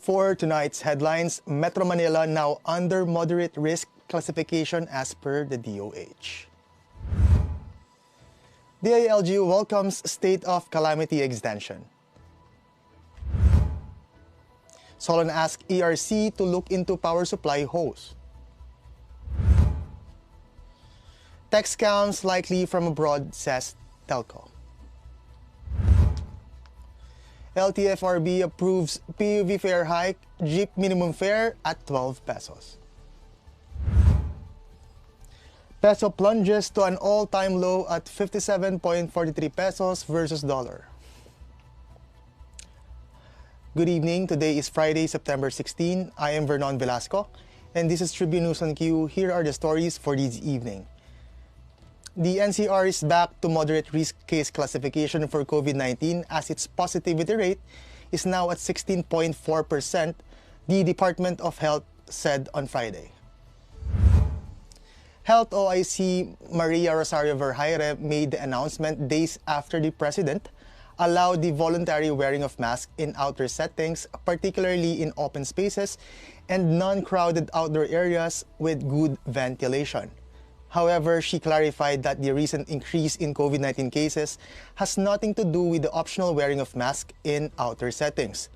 For tonight's headlines, Metro Manila now under moderate risk classification as per the DOH. DILG welcomes state of calamity extension. Solon asks ERC to look into power supply hose. Tech scams likely from abroad, says Telco. LTFRB approves PUV fare hike, jeep minimum fare at 12 pesos. Peso plunges to an all-time low at 57.43 pesos versus dollar. Good evening. Today is Friday, September 16. I am Vernon Velasco, and this is Tribune News on Q. Here are the stories for this evening. The NCR is back to moderate risk case classification for COVID-19 as its positivity rate is now at 16.4%, the Department of Health said on Friday. Health OIC Maria Rosario Verhaire made the announcement days after the President allowed the voluntary wearing of masks in outdoor settings, particularly in open spaces and non-crowded outdoor areas with good ventilation. However, she clarified that the recent increase in COVID-19 cases has nothing to do with the optional wearing of masks in outdoor settings.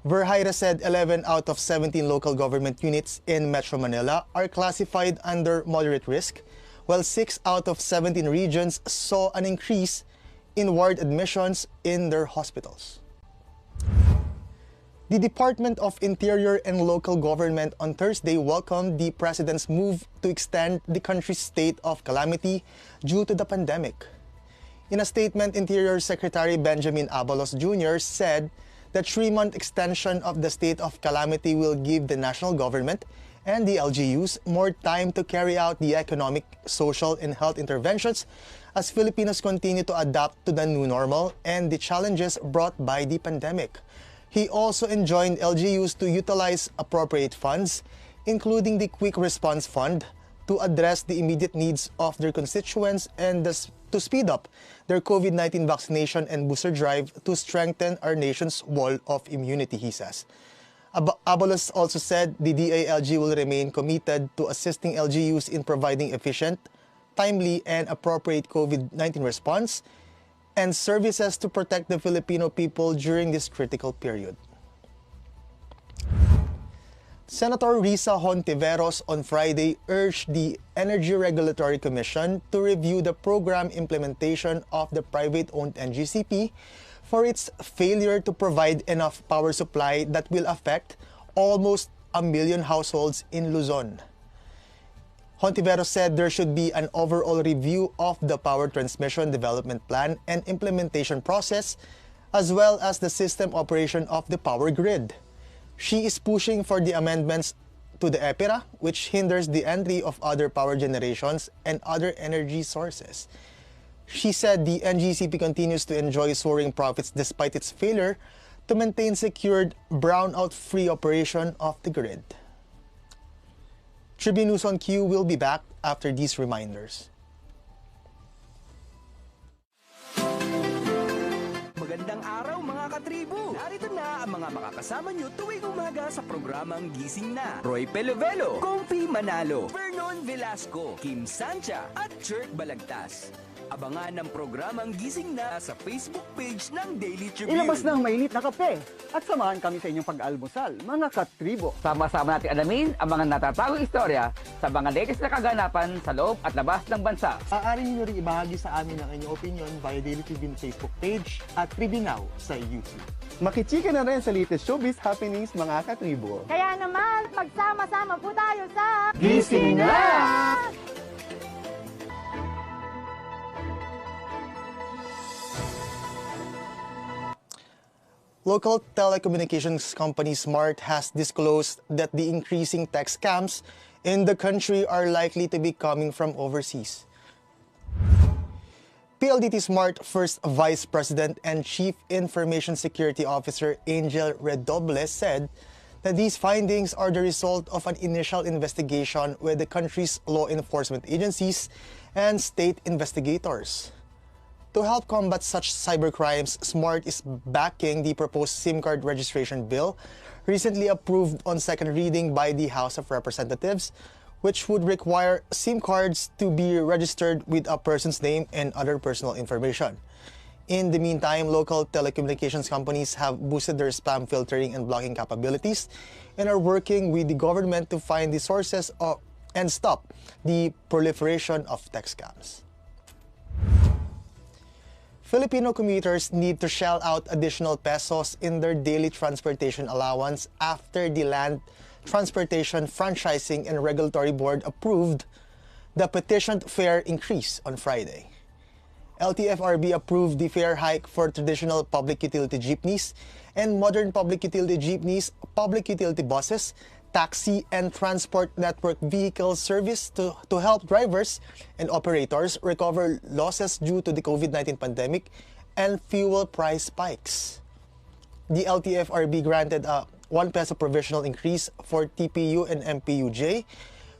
Verhaire said 11 out of 17 local government units in Metro Manila are classified under moderate risk, while 6 out of 17 regions saw an increase in ward admissions in their hospitals. The Department of Interior and Local Government on Thursday welcomed the President's move to extend the country's state of calamity due to the pandemic. In a statement, Interior Secretary Benjamin Abalos Jr. said the 3-month extension of the state of calamity will give the national government and the LGUs more time to carry out the economic, social, and health interventions as Filipinos continue to adapt to the new normal and the challenges brought by the pandemic. He also enjoined LGUs to utilize appropriate funds, including the Quick Response Fund, to address the immediate needs of their constituents and to speed up their COVID-19 vaccination and booster drive to strengthen our nation's wall of immunity, he says. Abalos also said the DILG will remain committed to assisting LGUs in providing efficient, timely, and appropriate COVID-19 response and services to protect the Filipino people during this critical period. Senator Risa Hontiveros on Friday urged the Energy Regulatory Commission to review the program implementation of the private-owned NGCP for its failure to provide enough power supply that will affect almost 1 million households in Luzon. Hontiveros said there should be an overall review of the power transmission development plan and implementation process, as well as the system operation of the power grid. She is pushing for the amendments to the EPIRA, which hinders the entry of other power generations and other energy sources. She said the NGCP continues to enjoy soaring profits despite its failure to maintain secured, brownout-free operation of the grid. Tribune News on Q will be back after these reminders. Magandang araw mga katribo! Narito na ang mga makakasama nyo tuwing umaga sa programang Gising Na. Roy Pelovelo, Comfy Manalo, Vernon Velasco, Kim Sancha at Jerk Balagtas. Abangan ang programang Gising Na sa Facebook page ng Daily Tribune. Ilabas na ang mainit na kape at samahan kami sa inyong pag-almusal, mga katribo. Sama-sama natin alamin ang mga natatagong istorya sa mga latest na kaganapan sa loob at labas ng bansa. Maaari niyo rin ibahagi sa amin ang inyong opinion via Daily Tribune Facebook page at Tribune Now sa YouTube. Makichika na rin sa latest showbiz happenings, mga katribo. Kaya naman, magsama-sama po tayo sa Gising Na! Local telecommunications company Smart has disclosed that the increasing tech scams in the country are likely to be coming from overseas. PLDT Smart First Vice President and Chief Information Security Officer Angel Redoble said that these findings are the result of an initial investigation with the country's law enforcement agencies and state investigators. To help combat such cybercrimes, Smart is backing the proposed SIM card registration bill, recently approved on second reading by the House of Representatives, which would require SIM cards to be registered with a person's name and other personal information. In the meantime, local telecommunications companies have boosted their spam filtering and blocking capabilities and are working with the government to find the sources of and stop the proliferation of tech scams. Filipino commuters need to shell out additional pesos in their daily transportation allowance after the Land Transportation Franchising and Regulatory Board approved the petitioned fare increase on Friday. LTFRB approved the fare hike for traditional public utility jeepneys and modern public utility jeepneys, public utility buses, taxi and transport network vehicle service to help drivers and operators recover losses due to the COVID-19 pandemic and fuel price spikes. The LTFRB granted a 1 peso provisional increase for TPU and MPUJ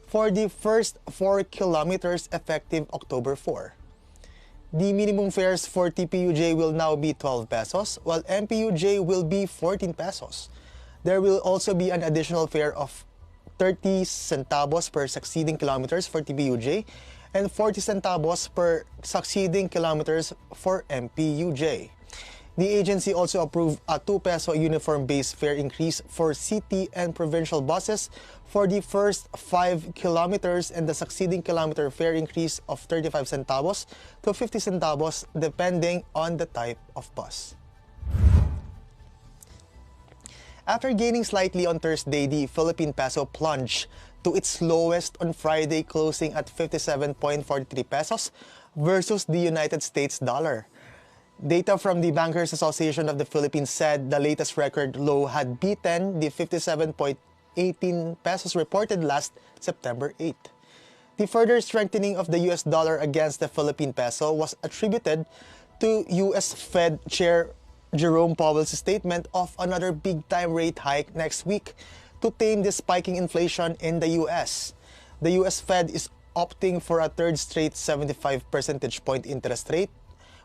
for the first 4 kilometers effective October 4. The minimum fares for TPUJ will now be 12 pesos, while MPUJ will be 14 pesos. There will also be an additional fare of 30 centavos per succeeding kilometers for TPUJ and 40 centavos per succeeding kilometers for MPUJ. The agency also approved a 2 peso uniform base fare increase for city and provincial buses for the first 5 kilometers and the succeeding kilometer fare increase of 35 centavos to 50 centavos depending on the type of bus. After gaining slightly on Thursday, the Philippine Peso plunged to its lowest on Friday, closing at 57.43 pesos versus the United States dollar. Data from the Bankers Association of the Philippines said the latest record low had beaten the 57.18 pesos reported last September 8. The further strengthening of the US dollar against the Philippine peso was attributed to US Fed Chair Jerome Powell's statement of another big-time rate hike next week to tame the spiking inflation in the US. The US Fed is opting for a third straight 75 percentage point interest rate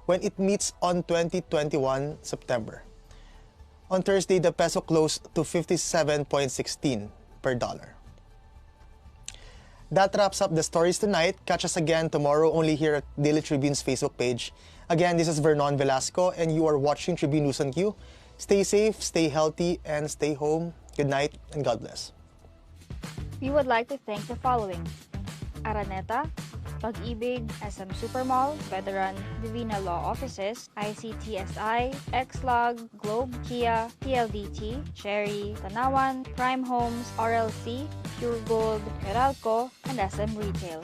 when it meets on 2021 September. On Thursday, the peso closed to 57.16 per dollar. That wraps up the stories tonight. Catch us again tomorrow only here at Daily Tribune's Facebook page. Again, this is Vernon Velasco and you are watching Tribune News on Q. Stay safe, stay healthy, and stay home. Good night and God bless. We would like to thank the following: Araneta, Pag-ibig, SM Supermall, Veteran, Divina Law Offices, ICTSI, Xlog, Globe, Kia, PLDT, Cherry, Tanawan, Prime Homes, RLC, Pure Gold, Meralco, and SM Retail.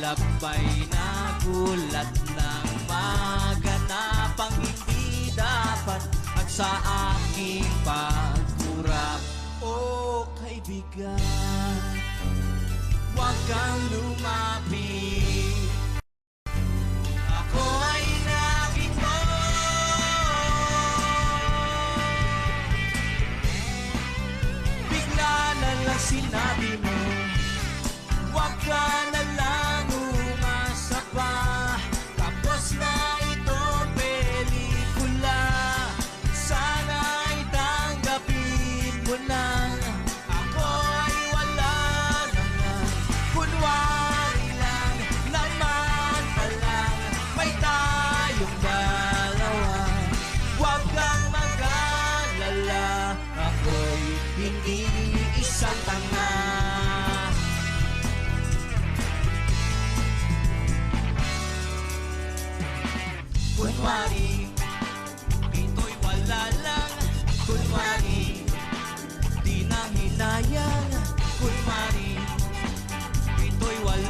Labay na gulat ng maganapang hindi dapat at sa aking pagkurap. O kaibigan, huwag kang lumapit. Ako ay naging mo. Bigla na lang sinabi mo, huwag ka na lang umasa pa. Tapos na ito pelikula. Sana'y tanggapin mo na. Ako ay wala na nga. Kunwari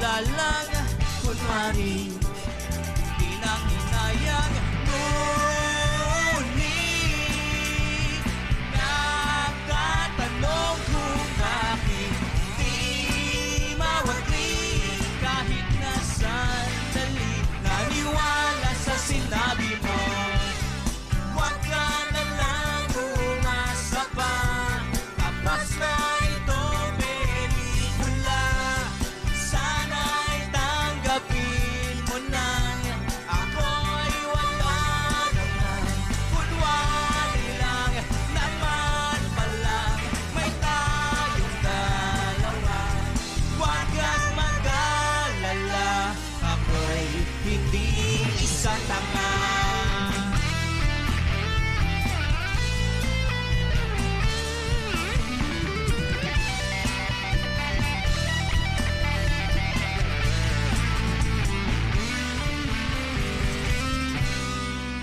tila lang kunwari di nang hinayang. Ngunit nakatanong kung bakit di mawagli kahit na sandali. Naniwala sa sinabi mo, huwag ka na lang umasa pa. Tapos na itong pelikula, sana'y tanggapin mo na. Ako'y wala naman, kunwari lang naman pala, may tayong dalawa. Huwag kang mag-alala, ako'y hindi isang tanga.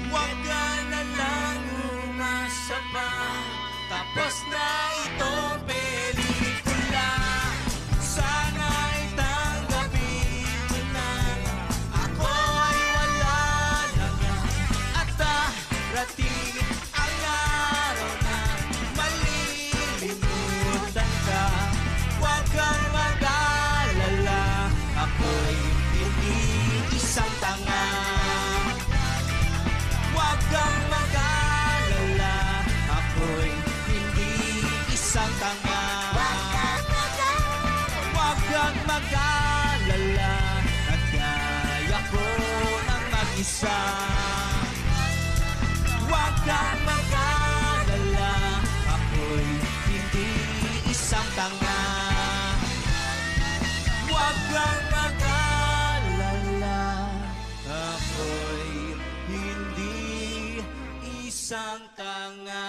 Huwag ka na lang umasa pa. Tapos na itong pelikula, sana'y tanggapin mo na. Ako'y wala na nga at darating ang araw na malilimutan ka. Huwag kang mag-alala, ako'y hindi isang tanga. Huwag kang mag-alala, ako'y hindi isang tanga. Huwag kang mag-alala, at kaya ko nang mag-isa. Huwag kang mag-alala, ako'y hindi isang tanga. Huwag kang mag-alala, ako'y hindi isang tanga.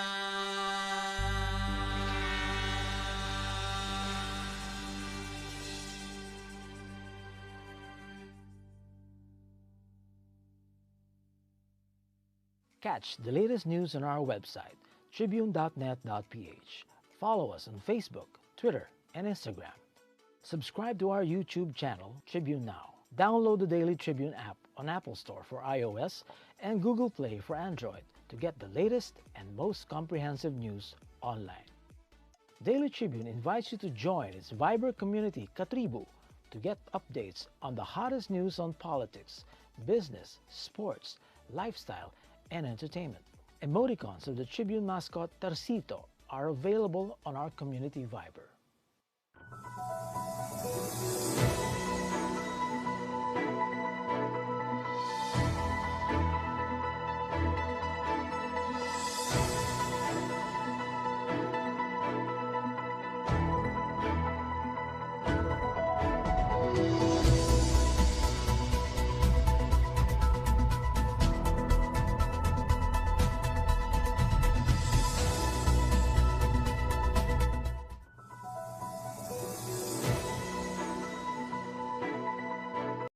Catch the latest news on our website, tribune.net.ph. Follow us on Facebook, Twitter, and Instagram. Subscribe to our YouTube channel, Tribune Now. Download the Daily Tribune app on Apple Store for iOS and Google Play for Android to get the latest and most comprehensive news online. Daily Tribune invites you to join its Viber community, Katribu, to get updates on the hottest news on politics, business, sports, lifestyle, and entertainment. Emoticons of the Tribune mascot Tercito are available on our community Viber.